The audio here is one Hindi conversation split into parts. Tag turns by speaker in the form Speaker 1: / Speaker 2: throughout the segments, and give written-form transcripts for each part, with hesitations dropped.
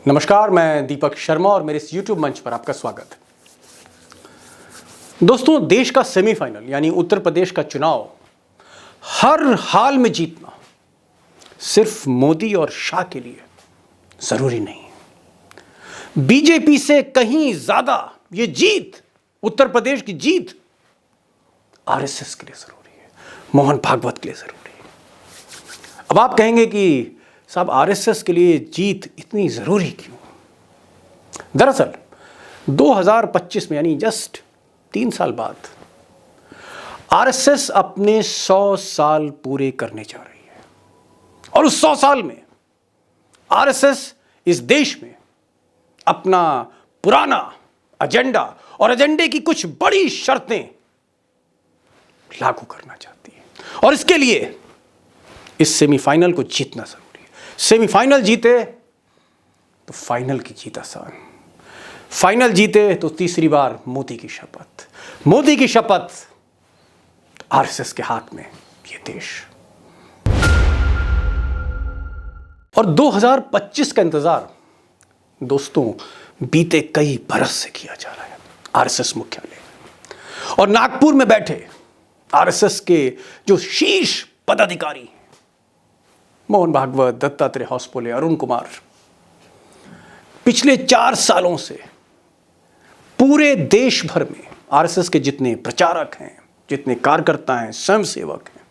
Speaker 1: नमस्कार, मैं दीपक शर्मा और मेरे इस YouTube मंच पर आपका स्वागत है। दोस्तों, देश का सेमीफाइनल यानी उत्तर प्रदेश का चुनाव हर हाल में जीतना सिर्फ मोदी और शाह के लिए जरूरी नहीं है। बीजेपी से कहीं ज्यादा ये जीत, उत्तर प्रदेश की जीत, आरएसएस के लिए जरूरी है, मोहन भागवत के लिए जरूरी है। अब आप कहेंगे कि साहब आरएसएस के लिए जीत इतनी जरूरी क्यों? दरअसल 2025 में यानी जस्ट 3 साल बाद आरएसएस अपने 100 साल पूरे करने जा रही है और उस 100 साल में आरएसएस इस देश में अपना पुराना एजेंडा और एजेंडे की कुछ बड़ी शर्तें लागू करना चाहती है और इसके लिए इस सेमीफाइनल को जीतना जरूरी है। सेमीफाइनल जीते तो फाइनल की जीत आसान, फाइनल जीते तो तीसरी बार मोदी की शपथ, मोदी की शपथ आरएसएस के हाथ में ये देश। और 2025 का इंतजार दोस्तों बीते कई बरस से किया जा रहा है। आरएसएस मुख्यालय और नागपुर में बैठे आरएसएस के जो शीर्ष पदाधिकारी मोहन भागवत, दत्तात्रेय होसबले, अरुण कुमार पिछले 4 सालों से पूरे देश भर में आरएसएस के जितने प्रचारक हैं, जितने कार्यकर्ता हैं, स्वयंसेवक हैं,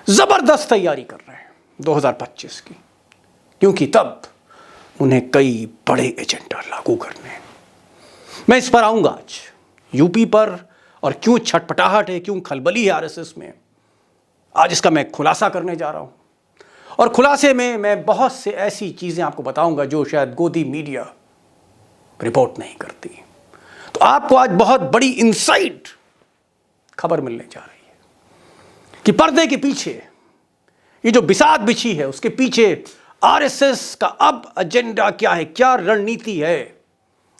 Speaker 1: जबरदस्त तैयारी कर रहे हैं 2025 की, क्योंकि तब उन्हें कई बड़े एजेंडा लागू करने हैं। मैं इस पर आऊंगा आज, यूपी पर, और क्यों छटपटाहट है, क्यों खलबली है आरएसएस में, आज इसका मैं खुलासा करने जा रहा हूं। और खुलासे में मैं बहुत से ऐसी चीजें आपको बताऊंगा जो शायद गोदी मीडिया रिपोर्ट नहीं करती। तो आपको आज बहुत बड़ी इनसाइड खबर मिलने जा रही है कि पर्दे के पीछे ये जो बिसात बिछी है उसके पीछे आरएसएस का अब एजेंडा क्या है, क्या रणनीति है,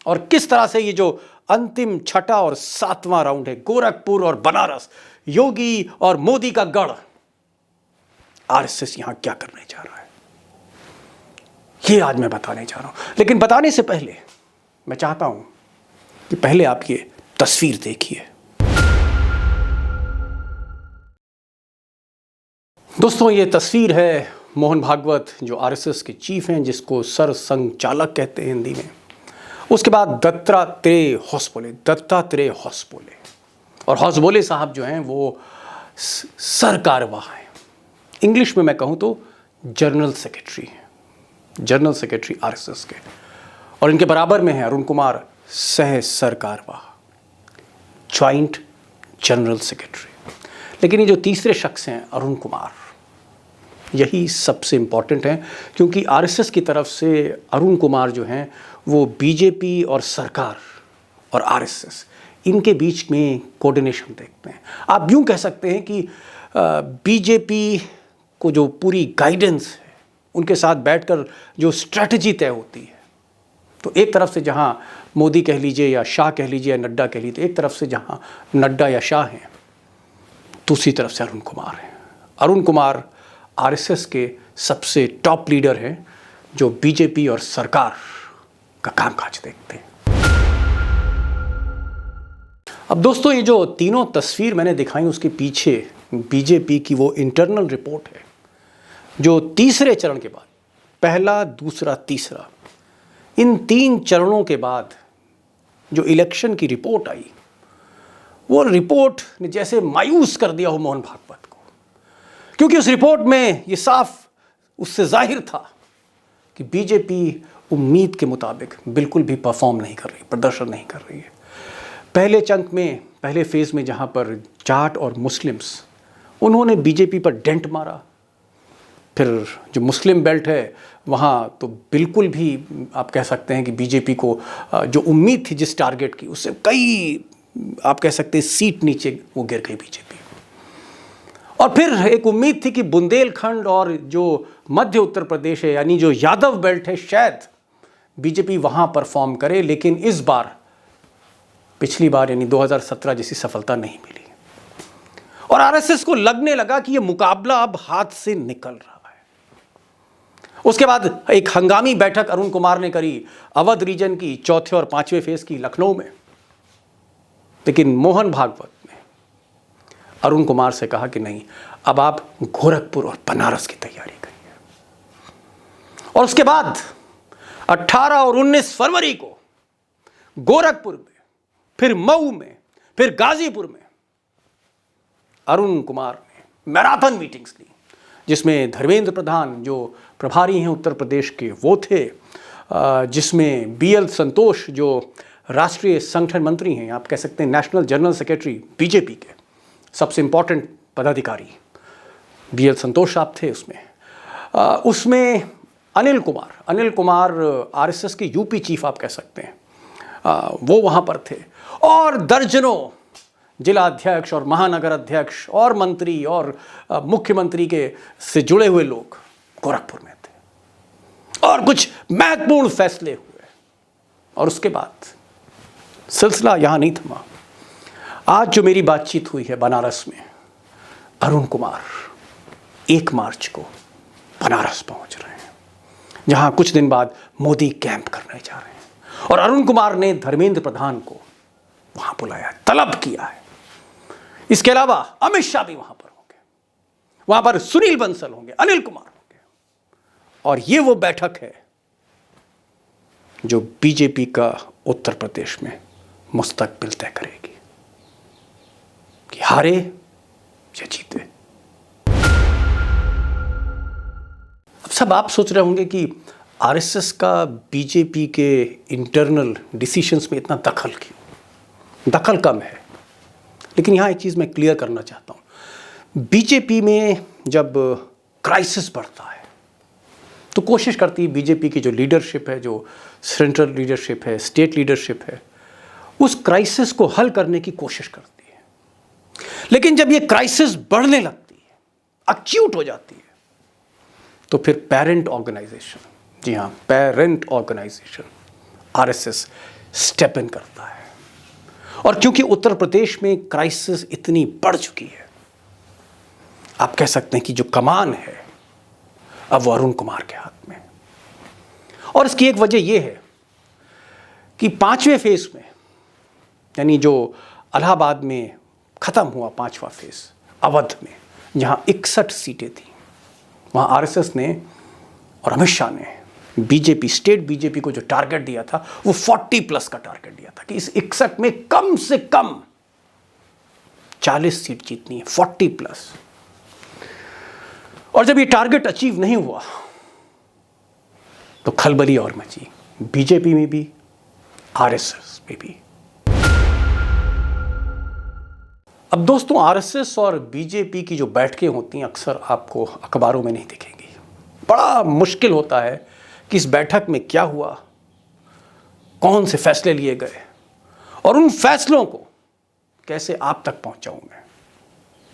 Speaker 1: और किस तरह से ये जो अंतिम 6वां और 7वां राउंड है, गोरखपुर और बनारस, योगी और मोदी का गढ़, आरएसएस यहां क्या करने जा रहा है, ये आज मैं बताने जा रहा हूं। लेकिन बताने से पहले मैं चाहता हूं कि पहले आप ये तस्वीर देखिए। दोस्तों, ये तस्वीर है मोहन भागवत जो आरएसएस के चीफ हैं, जिसको सरसंघचालक कहते हैं हिंदी में। उसके बाद दत्तात्रेय होसबले, और होसबले साहब जो हैं वो सरकारवाह हैं। इंग्लिश में मैं कहूं तो जनरल सेक्रेटरी आरएसएस के, और इनके बराबर में है अरुण कुमार, सह सरकारवाह, ज्वाइंट जनरल सेक्रेटरी। लेकिन ये जो तीसरे शख्स हैं अरुण कुमार, यही सबसे इंपॉर्टेंट है, क्योंकि आरएसएस की तरफ से अरुण कुमार जो हैं वो बीजेपी और सरकार और आरएसएस इनके बीच में कोऑर्डिनेशन देखते हैं। आप यूं कह सकते हैं कि बीजेपी को जो पूरी गाइडेंस है, उनके साथ बैठकर जो स्ट्रैटेजी तय होती है, तो एक तरफ से जहां मोदी कह लीजिए या शाह कह लीजिए या नड्डा कह लीजिए, एक तरफ से जहां नड्डा या शाह हैं, दूसरी तरफ से अरुण कुमार हैं। अरुण कुमार आरएसएस के सबसे टॉप लीडर हैं जो बीजेपी और सरकार का कामकाज देखते हैं। अब दोस्तों, ये जो तीनों तस्वीर मैंने दिखाई उसके पीछे बीजेपी की वो इंटरनल रिपोर्ट है जो तीसरे चरण के बाद, पहला, दूसरा, तीसरा, इन 3 चरणों के बाद जो इलेक्शन की रिपोर्ट आई, वो रिपोर्ट ने जैसे मायूस कर दिया हो मोहन भागवत को, क्योंकि उस रिपोर्ट में ये साफ उससे जाहिर था कि बीजेपी उम्मीद के मुताबिक बिल्कुल भी परफॉर्म नहीं कर रही, प्रदर्शन नहीं कर रही है। पहले चंक में, पहले फेज में जहां पर जाट और मुस्लिम्स, उन्होंने बीजेपी पर डेंट मारा। फिर जो मुस्लिम बेल्ट है वहाँ तो बिल्कुल भी आप कह सकते हैं कि बीजेपी को जो उम्मीद थी जिस टारगेट की, उससे कई आप कह सकते हैं सीट नीचे वो गिर गई बीजेपी। और फिर एक उम्मीद थी कि बुंदेलखंड और जो मध्य उत्तर प्रदेश है यानी जो यादव बेल्ट है, शायद बीजेपी वहाँ परफॉर्म करे, लेकिन इस बार पिछली बार यानी 2017 जैसी सफलता नहीं मिली। और आरएसएस को लगने लगा कि यह मुकाबला अब हाथ से निकल रहा है उसके बाद एक हंगामी बैठक अरुण कुमार ने करी अवध रीजन की चौथे और पांचवें फेज की लखनऊ में। लेकिन मोहन भागवत ने अरुण कुमार से कहा कि नहीं, अब आप गोरखपुर और बनारस की तैयारी करिए। और उसके बाद 18 और 19 फरवरी को गोरखपुर में, फिर मऊ में, फिर गाजीपुर में अरुण कुमार ने मैराथन मीटिंग्स ली, जिसमें धर्मेंद्र प्रधान जो प्रभारी हैं उत्तर प्रदेश के वो थे, जिसमें BL संतोष जो राष्ट्रीय संगठन मंत्री हैं, आप कह सकते हैं नेशनल जनरल सेक्रेटरी बीजेपी के सबसे इंपॉर्टेंट पदाधिकारी BL संतोष साहब थे उसमें अनिल कुमार RSS के यूपी चीफ आप कह सकते हैं, वो वहाँ पर थे। और दर्जनों जिला अध्यक्ष और महानगर अध्यक्ष और मंत्री और मुख्यमंत्री के से जुड़े हुए लोग गोरखपुर में थे और कुछ महत्वपूर्ण फैसले हुए। और उसके बाद सिलसिला यहाँ नहीं थमा। आज जो मेरी बातचीत हुई है बनारस में, अरुण कुमार 1 मार्च को बनारस पहुंच रहे हैं, जहां कुछ दिन बाद मोदी कैंप करने जा रहे हैं। और अरुण कुमार ने धर्मेंद्र प्रधान को वहां बुलाया, तलब किया है। इसके अलावा अमित शाह भी वहां पर होंगे, वहां पर सुनील बंसल होंगे, अनिल कुमार होंगे। और ये वो बैठक है जो बीजेपी का उत्तर प्रदेश में मुस्तकबिल तय करेगी कि हारे या जीते। अब सब आप सोच रहे होंगे कि RSS का बीजेपी के इंटरनल डिसीजंस में इतना दखल क्यों? दखल कम है, लेकिन यहाँ एक चीज़ मैं क्लियर करना चाहता हूँ। बीजेपी में जब क्राइसिस बढ़ता है तो कोशिश करती है बीजेपी की जो लीडरशिप है, जो सेंट्रल लीडरशिप है, स्टेट लीडरशिप है, उस क्राइसिस को हल करने की कोशिश करती है। लेकिन जब ये क्राइसिस बढ़ने लगती है, एक्यूट हो जाती है, तो फिर पेरेंट ऑर्गेनाइजेशन, जी हाँ, parent organization RSS step in करता है। और क्योंकि उत्तर प्रदेश में क्राइसिस इतनी बढ़ चुकी है, आप कह सकते हैं कि जो कमान है अब वो अरुण कुमार के हाथ में। और इसकी एक वजह यह है कि 5वें फेज में, यानी जो इलाहाबाद में खत्म हुआ 5वां फेज अवध में, जहां 61 सीटें थी, वहां RSS ने और अमित शाह ने बीजेपी, स्टेट बीजेपी को जो टारगेट दिया था वो 40+ का टारगेट दिया था कि इस 61 में कम से कम 40 सीट जीतनी है, 40+। और जब ये टारगेट अचीव नहीं हुआ तो खलबली और मची, बीजेपी में भी, RSS में भी। अब दोस्तों, RSS और बीजेपी की जो बैठकें होती हैं अक्सर आपको अखबारों में नहीं दिखेंगी। बड़ा मुश्किल होता है कि इस बैठक में क्या हुआ, कौन से फैसले लिए गए और उन फैसलों को कैसे आप तक पहुंचाऊं मैं।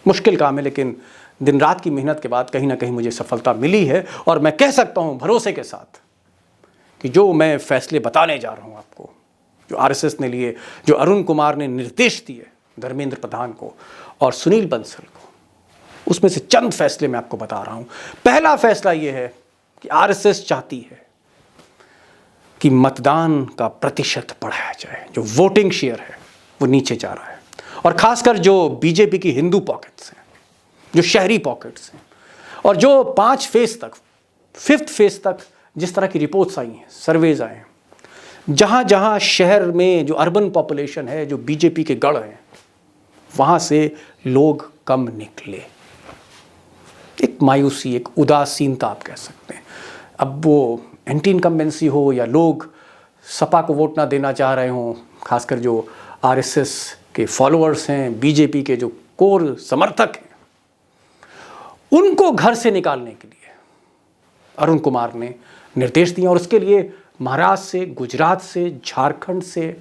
Speaker 1: मुश्किल काम है, लेकिन दिन रात की मेहनत के बाद कहीं ना कहीं मुझे सफलता मिली है। और मैं कह सकता हूं भरोसे के साथ कि जो मैं फैसले बताने जा रहा हूं आपको, जो RSS ने लिए, जो अरुण कुमार ने निर्देश दिए धर्मेंद्र प्रधान को और सुनील बंसल को, उसमें से चंद फैसले मैं आपको बता रहा हूं। पहला फैसला यह है कि RSS चाहती है कि मतदान का प्रतिशत बढ़ाया जाए। जो वोटिंग शेयर है वो नीचे जा रहा है, और खासकर जो बीजेपी की हिंदू पॉकेट्स हैं, जो शहरी पॉकेट्स हैं, और जो 5 फेज तक, 5th फेज तक जिस तरह की रिपोर्ट्स आई हैं, सर्वेज आए हैं, जहाँ जहाँ शहर में जो अर्बन पॉपुलेशन है, जो बीजेपी के गढ़ हैं, वहाँ से लोग कम निकले। एक मायूसी, एक उदासीनता आप कह सकते हैं। अब वो एंटी इनकम्बेंसी हो या लोग सपा को वोट ना देना चाह रहे हों, खासकर जो RSS के फॉलोअर्स हैं, बीजेपी के जो कोर समर्थक हैं, उनको घर से निकालने के लिए अरुण कुमार ने निर्देश दिए। और उसके लिए महाराष्ट्र से, गुजरात से, झारखंड से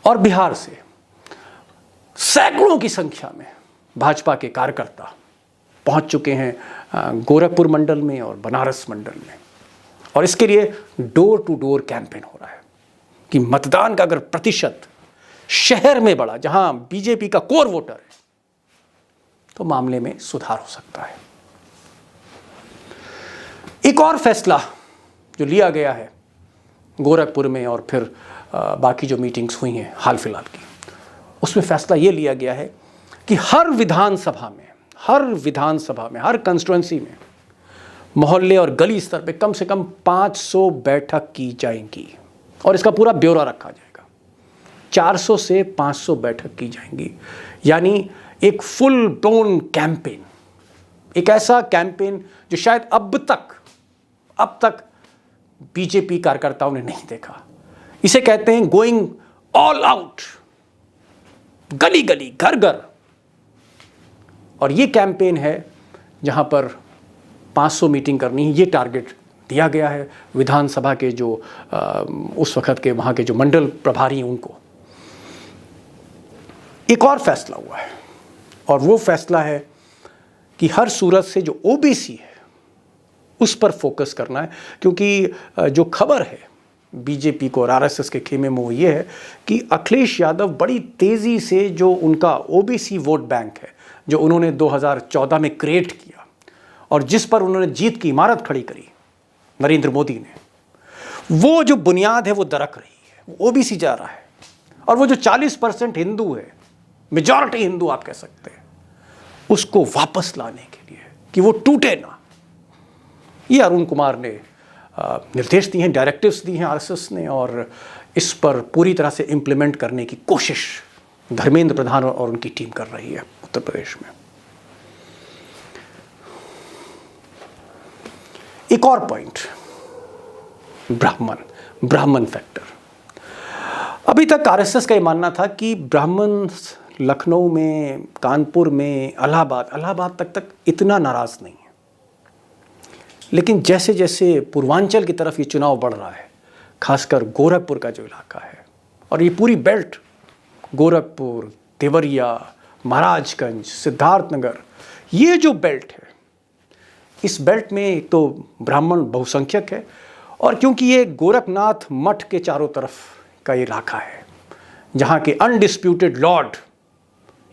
Speaker 1: और बिहार से सैकड़ों की संख्या में भाजपा के कार्यकर्ता पहुंच चुके हैं गोरखपुर मंडल में और बनारस मंडल में। और इसके लिए डोर टू डोर कैंपेन हो रहा है कि मतदान का अगर प्रतिशत शहर में बढ़ा, जहां बीजेपी का कोर वोटर है, तो मामले में सुधार हो सकता है। एक और फैसला जो लिया गया है गोरखपुर में और फिर बाकी जो मीटिंग्स हुई हैं हाल फिलहाल की, उसमें फैसला ये लिया गया है कि हर विधानसभा में, हर कंस्टिट्यूएंसी में मोहल्ले और गली स्तर पे कम से कम 500 बैठक की जाएंगी और इसका पूरा ब्यौरा रखा जाएगा। 400 से 500 बैठक की जाएंगी, यानी एक फुल ब्लोन कैंपेन, एक ऐसा कैंपेन जो शायद अब तक बीजेपी कार्यकर्ताओं ने नहीं देखा। इसे कहते हैं गोइंग ऑल आउट, गली गली, घर घर। और ये कैंपेन है जहां पर 500 मीटिंग करनी है, ये टारगेट दिया गया है विधानसभा के जो उस वक्त के वहां के जो मंडल प्रभारी हैं उनको। एक और फैसला हुआ है और वो फैसला है कि हर सूरत से जो ओबीसी है उस पर फोकस करना है, क्योंकि जो खबर है बीजेपी को और आरएसएस के खेमे में वो ये है कि अखिलेश यादव बड़ी तेज़ी से जो उनका ओबीसी वोट बैंक है जो उन्होंने 2014 में क्रिएट किया और जिस पर उन्होंने जीत की इमारत खड़ी करी नरेंद्र मोदी ने, वो जो बुनियाद है वो दरक रही है, वो ओबीसी जा रहा है। और वो जो 40% हिंदू है, मेजॉरिटी हिंदू आप कह सकते हैं, उसको वापस लाने के लिए कि वो टूटे ना, ये अरुण कुमार ने निर्देश दिए हैं, डायरेक्टिव्स दिए हैं आरएसएस ने, और इस पर पूरी तरह से इम्प्लीमेंट करने की कोशिश धर्मेंद्र प्रधान और उनकी टीम कर रही है उत्तर प्रदेश में। एक और पॉइंट, ब्राह्मण फैक्टर। अभी तक आरएसएस का ये मानना था कि ब्राह्मण लखनऊ में, कानपुर में, इलाहाबाद तक इतना नाराज नहीं है, लेकिन जैसे जैसे पूर्वांचल की तरफ ये चुनाव बढ़ रहा है, खासकर गोरखपुर का जो इलाका है और ये पूरी बेल्ट, गोरखपुर, देवरिया, महाराजगंज, सिद्धार्थनगर, ये जो बेल्ट है, इस बेल्ट में एक तो ब्राह्मण बहुसंख्यक है और क्योंकि ये गोरखनाथ मठ के चारों तरफ का इलाका है जहाँ के अनडिस्प्यूटेड लॉर्ड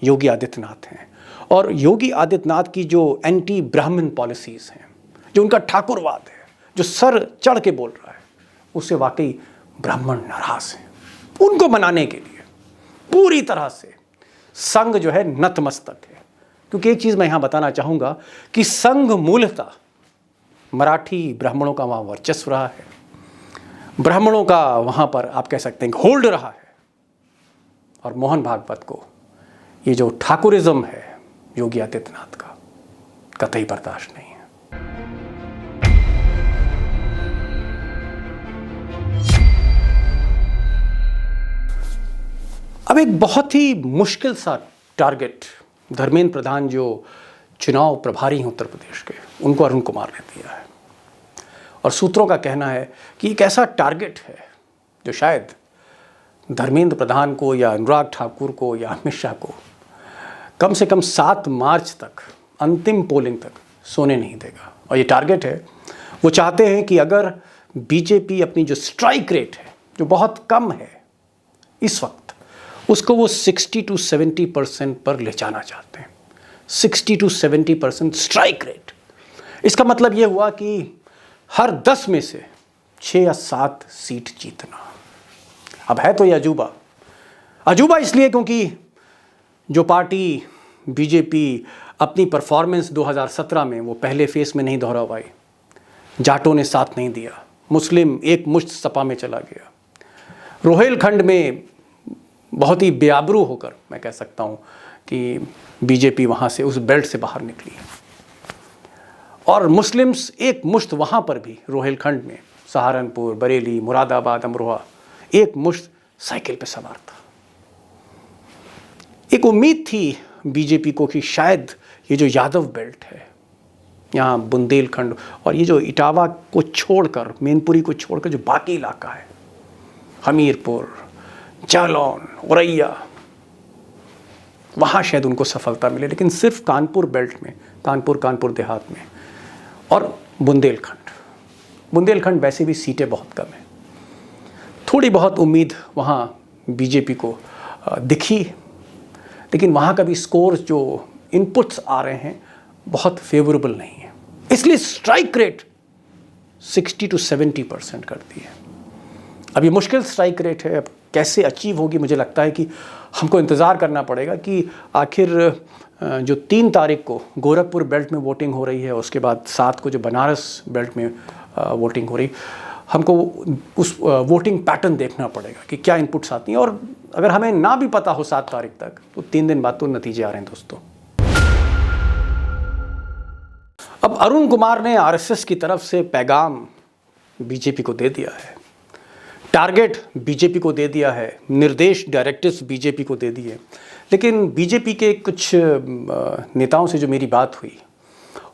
Speaker 1: योगी आदित्यनाथ हैं, और योगी आदित्यनाथ की जो एंटी ब्राह्मण पॉलिसीज़ हैं, जो उनका ठाकुरवाद है, जो सर चढ़ के बोल रहा है, उससे वाकई ब्राह्मण नाराज हैं। उनको मनाने के लिए पूरी तरह से संघ जो है नतमस्तक है, क्योंकि एक चीज़ मैं यहाँ बताना चाहूँगा कि संघ मूलतः मराठी ब्राह्मणों का वहाँ वर्चस्व रहा है, ब्राह्मणों का वहाँ पर आप कह सकते हैं होल्ड रहा है, और मोहन भागवत को ये जो ठाकुरिज्म है योगी आदित्यनाथ का कतई बर्दाश्त नहीं है। अब एक बहुत ही मुश्किल सा टारगेट धर्मेंद्र प्रधान जो चुनाव प्रभारी हैं उत्तर प्रदेश के, उनको अरुण कुमार ने दिया है, और सूत्रों का कहना है कि एक ऐसा टारगेट है जो शायद धर्मेंद्र प्रधान को या अनुराग ठाकुर को या अमित शाह को कम से कम 7 मार्च तक, अंतिम पोलिंग तक सोने नहीं देगा। और ये टारगेट है, वो चाहते हैं कि अगर बीजेपी अपनी जो स्ट्राइक रेट है जो बहुत कम है इस वक्त, उसको वो 60 to 70% पर ले जाना चाहते हैं। 60 to 70% स्ट्राइक रेट, इसका मतलब ये हुआ कि हर 10 में से 6 या 7 सीट जीतना। अब है तो ये अजूबा इसलिए क्योंकि जो पार्टी बीजेपी अपनी परफॉर्मेंस 2017 में वो पहले फेस में नहीं दोहरा पाई, जाटों ने साथ नहीं दिया, मुस्लिम एक मुश्त सपा में चला गया, रोहेलखंड में बहुत ही बेआबरू होकर मैं कह सकता हूँ कि बीजेपी वहाँ से उस बेल्ट से बाहर निकली, और मुस्लिम्स एक मुश्त वहाँ पर भी रोहेलखंड में, सहारनपुर, बरेली, मुरादाबाद, अमरोहा, एक मुश्त साइकिल पे सवार था। एक उम्मीद थी बीजेपी को कि शायद ये जो यादव बेल्ट है, यहाँ बुंदेलखंड और ये जो इटावा को छोड़कर, मैनपुरी को छोड़कर जो बाकी इलाका है, हमीरपुर, जालौन, औरैया, वहाँ शायद उनको सफलता मिले, लेकिन सिर्फ कानपुर बेल्ट में, कानपुर देहात में और बुंदेलखंड वैसे भी सीटें बहुत कम है। थोड़ी बहुत उम्मीद वहाँ बीजेपी को दिखी, लेकिन वहाँ का भी स्कोर जो इनपुट्स आ रहे हैं बहुत फेवरेबल नहीं है। इसलिए स्ट्राइक रेट 60 to 70% कर दी है। अब ये मुश्किल स्ट्राइक रेट है, अब कैसे अचीव होगी मुझे लगता है कि हमको इंतज़ार करना पड़ेगा कि आखिर जो 3 तारीख को गोरखपुर बेल्ट में वोटिंग हो रही है, उसके बाद 7 को जो बनारस बेल्ट में वोटिंग हो रही, हमको उस वोटिंग पैटर्न देखना पड़ेगा कि क्या इनपुट्स आती हैं। और अगर हमें ना भी पता हो 7 तारीख तक, तो 3 दिन बाद तो नतीजे आ रहे हैं दोस्तों। अब अरुण कुमार ने आरएसएस की तरफ से पैगाम बीजेपी को दे दिया है, टारगेट बीजेपी को दे दिया है, निर्देश डायरेक्टिव्स बीजेपी को दे दिए। लेकिन बीजेपी के कुछ नेताओं से जो मेरी बात हुई,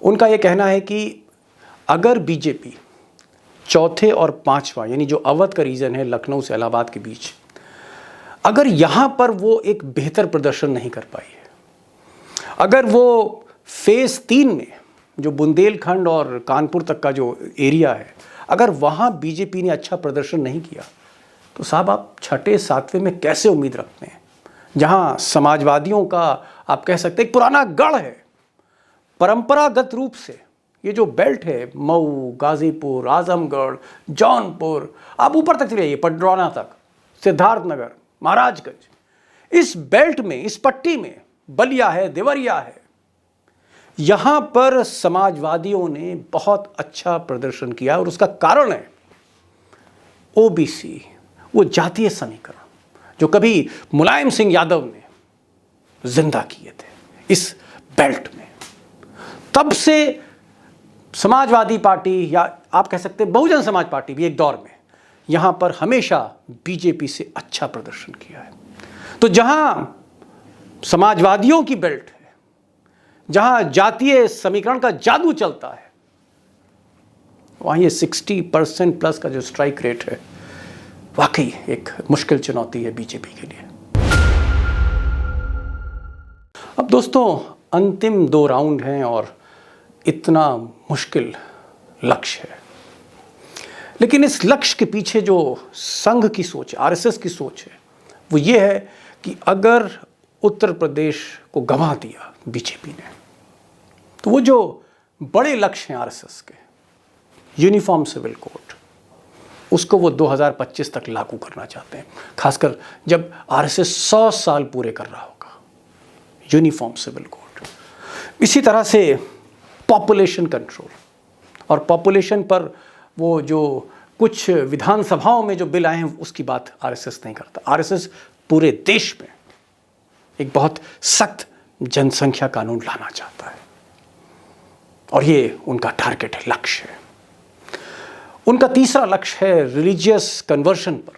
Speaker 1: उनका ये कहना है कि अगर बीजेपी चौथे और 5वां यानी जो अवध का रीजन है लखनऊ से इलाहाबाद के बीच, अगर यहाँ पर वो एक बेहतर प्रदर्शन नहीं कर पाई है, अगर वो फेज़ 3 में जो बुंदेलखंड और कानपुर तक का जो एरिया है, अगर वहाँ बीजेपी ने अच्छा प्रदर्शन नहीं किया, तो साहब आप छठे 7वें में कैसे उम्मीद रखते हैं, जहाँ समाजवादियों का आप कह सकते हैं एक पुराना गढ़ है। परंपरागत रूप से ये जो बेल्ट है, मऊ, गाजीपुर, आजमगढ़, जौनपुर, आप ऊपर तक चले जाइए, पडरौना तक, सिद्धार्थनगर, महाराजगंज, इस बेल्ट में, इस पट्टी में बलिया है, देवरिया है, यहाँ पर समाजवादियों ने बहुत अच्छा प्रदर्शन किया। और उसका कारण है ओबीसी, वो जातीय समीकरण जो कभी मुलायम सिंह यादव ने जिंदा किए थे इस बेल्ट में। तब से समाजवादी पार्टी, या आप कह सकते हैं बहुजन समाज पार्टी भी एक दौर में यहाँ पर हमेशा बीजेपी से अच्छा प्रदर्शन किया है। तो जहाँ समाजवादियों की बेल्ट है, जहाँ जातीय समीकरण का जादू चलता है, वहाँ ये 60% प्लस का जो स्ट्राइक रेट है, वाकई एक मुश्किल चुनौती है बीजेपी के लिए। अब दोस्तों अंतिम 2 राउंड हैं और इतना मुश्किल लक्ष्य है, लेकिन इस लक्ष्य के पीछे जो संघ की सोच है, आरएसएस की सोच है, वो ये है कि अगर उत्तर प्रदेश को गंवा दिया बीजेपी ने, तो वो जो बड़े लक्ष्य हैं आरएसएस के, यूनिफॉर्म सिविल कोड, उसको वो 2025 तक लागू करना चाहते हैं, खासकर जब आरएसएस 100 साल पूरे कर रहा होगा। यूनिफॉर्म सिविल कोड, इसी तरह से पॉपुलेशन कंट्रोल, और पॉपुलेशन पर वो जो कुछ विधानसभाओं में जो बिल आए हैं उसकी बात आरएसएस नहीं करता। आरएसएस पूरे देश में एक बहुत सख्त जनसंख्या कानून लाना चाहता है, और ये उनका टारगेट है, लक्ष्य है। उनका तीसरा लक्ष्य है रिलीजियस कन्वर्शन पर,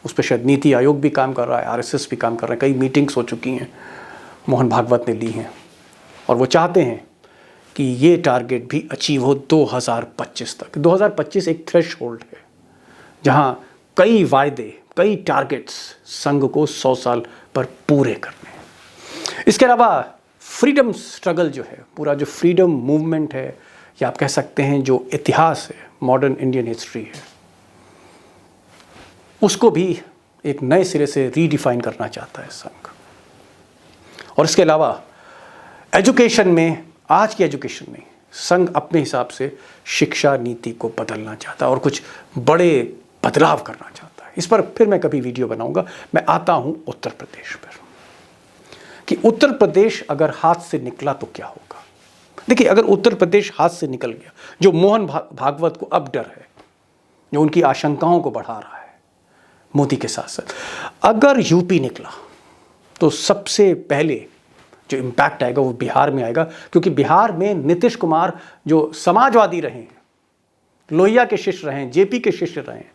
Speaker 1: उस पर शायद नीति आयोग भी काम कर रहा है, आरएसएस भी काम कर रहा है, कई मीटिंग्स हो चुकी हैं, मोहन भागवत ने ली हैं, और वो चाहते हैं कि ये टारगेट भी अचीव हो 2025 तक। 2025 एक थ्रेशहोल्ड है जहां कई वायदे, कई टारगेट्स संघ को 100 साल पर पूरे करने हैं। इसके अलावा फ्रीडम स्ट्रगल जो है, पूरा जो फ्रीडम मूवमेंट है, या आप कह सकते हैं जो इतिहास है, मॉडर्न इंडियन हिस्ट्री है, उसको भी एक नए सिरे से रीडिफाइन करना चाहता है संघ। और इसके अलावा एजुकेशन में, आज की एजुकेशन में संघ अपने हिसाब से शिक्षा नीति को बदलना चाहता है और कुछ बड़े बदलाव करना चाहता है। इस पर फिर मैं कभी वीडियो बनाऊंगा। मैं आता हूं उत्तर प्रदेश पर, कि उत्तर प्रदेश अगर हाथ से निकला तो क्या होगा। देखिए, अगर उत्तर प्रदेश हाथ से निकल गया, जो मोहन भागवत को अब डर है, जो उनकी आशंकाओं को बढ़ा रहा है मोदी के साथ साथ, अगर यूपी निकला तो सबसे पहले जो इम्पैक्ट आएगा वो बिहार में आएगा, क्योंकि बिहार में नीतीश कुमार जो समाजवादी रहे हैं, लोहिया के शिष्य रहे हैं, जेपी के शिष्य रहे हैं,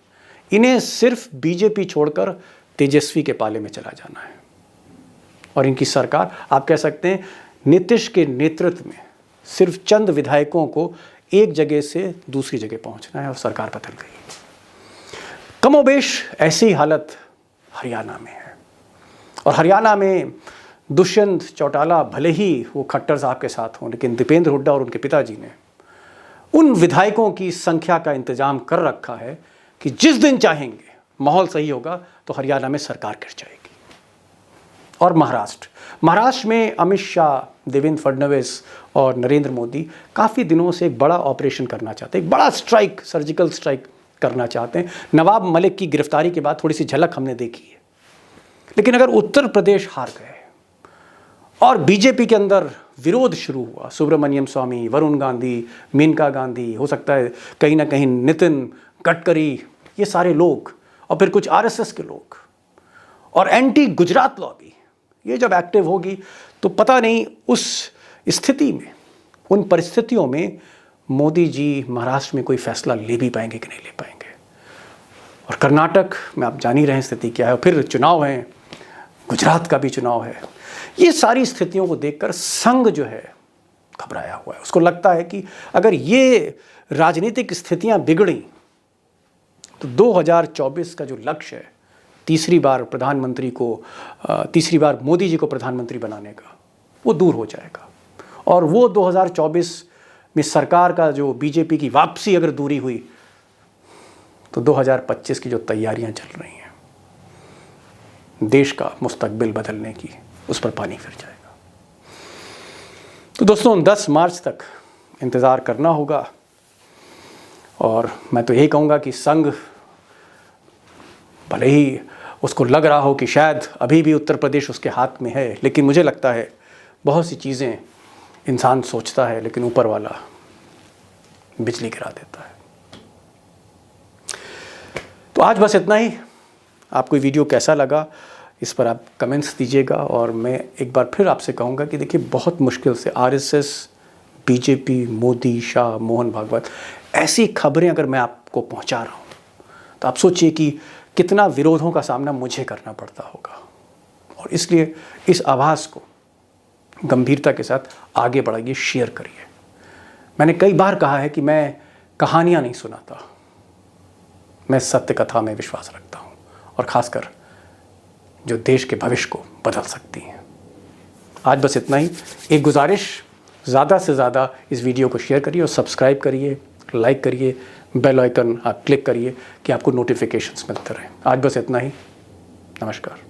Speaker 1: इन्हें सिर्फ बीजेपी छोड़कर तेजस्वी के पाले में चला जाना है। और इनकी सरकार, आप कह सकते हैं नीतीश के नेतृत्व में सिर्फ चंद विधायकों को एक जगह से दूसरी जगह पहुंचना है और सरकार बदल गई। कमोबेश ऐसी ही हालत हरियाणा में है, और हरियाणा में दुष्यंत चौटाला भले ही वो खट्टर साहब के साथ हों, लेकिन दीपेंद्र हुड्डा और उनके पिताजी ने उन विधायकों की संख्या का इंतजाम कर रखा है कि जिस दिन चाहेंगे, माहौल सही होगा तो हरियाणा में सरकार गिर जाएगी। और महाराष्ट्र में अमित शाह देवेंद्र फडणवीस और नरेंद्र मोदी काफ़ी दिनों से एक बड़ा ऑपरेशन करना चाहते हैं, एक बड़ा स्ट्राइक, सर्जिकल स्ट्राइक करना चाहते हैं। नवाब मलिक की गिरफ्तारी के बाद थोड़ी सी झलक हमने देखी है, लेकिन अगर उत्तर प्रदेश हार गए और बीजेपी के अंदर विरोध शुरू हुआ, सुब्रमण्यम स्वामी, वरुण गांधी, मेनका गांधी, हो सकता है कहीं ना कहीं नितिन गडकरी, ये सारे लोग, और फिर कुछ आरएसएस के लोग और एंटी गुजरात लॉबी, ये जब एक्टिव होगी तो पता नहीं उस स्थिति में, उन परिस्थितियों में मोदी जी महाराष्ट्र में कोई फैसला ले भी पाएंगे कि नहीं ले पाएंगे। और कर्नाटक में आप जान ही रहे हैं स्थिति क्या है, फिर चुनाव हैं, गुजरात का भी चुनाव है। ये सारी स्थितियों को देखकर संघ जो है घबराया हुआ है। उसको लगता है कि अगर ये राजनीतिक स्थितियां बिगड़ी तो 2024 का जो लक्ष्य है, तीसरी बार मोदी जी को प्रधानमंत्री बनाने का, वो दूर हो जाएगा। और वो 2024 में सरकार का जो बीजेपी की वापसी अगर दूरी हुई तो 2025 की जो तैयारियां चल रही हैं देश का मुस्तकबिल बदलने की, उस पर पानी फिर जाएगा। तो दोस्तों 10 मार्च तक इंतज़ार करना होगा। और मैं तो यही कहूँगा कि संघ, भले ही उसको लग रहा हो कि शायद अभी भी उत्तर प्रदेश उसके हाथ में है, लेकिन मुझे लगता है बहुत सी चीज़ें इंसान सोचता है लेकिन ऊपर वाला बिजली गिरा देता है। तो आज बस इतना ही। आपको ये वीडियो कैसा लगा इस पर आप कमेंट्स दीजिएगा। और मैं एक बार फिर आपसे कहूँगा कि देखिए, बहुत मुश्किल से आरएसएस, बीजेपी, मोदी, शाह, मोहन भागवत, ऐसी खबरें अगर मैं आपको पहुँचा रहा हूँ तो आप सोचिए कि कितना विरोधों का सामना मुझे करना पड़ता होगा। और इसलिए इस आवाज़ को गंभीरता के साथ आगे बढ़ाइए, शेयर करिए। मैंने कई बार कहा है कि मैं कहानियाँ नहीं सुनाता, मैं सत्य कथा में विश्वास रखता हूँ, और ख़ासकर जो देश के भविष्य को बदल सकती हैं। आज बस इतना ही। एक गुजारिश, ज़्यादा से ज़्यादा इस वीडियो को शेयर करिए और सब्सक्राइब करिए, लाइक करिए, बेल आइकन आप क्लिक करिए कि आपको नोटिफिकेशंस मिलते रहें। आज बस इतना ही। नमस्कार।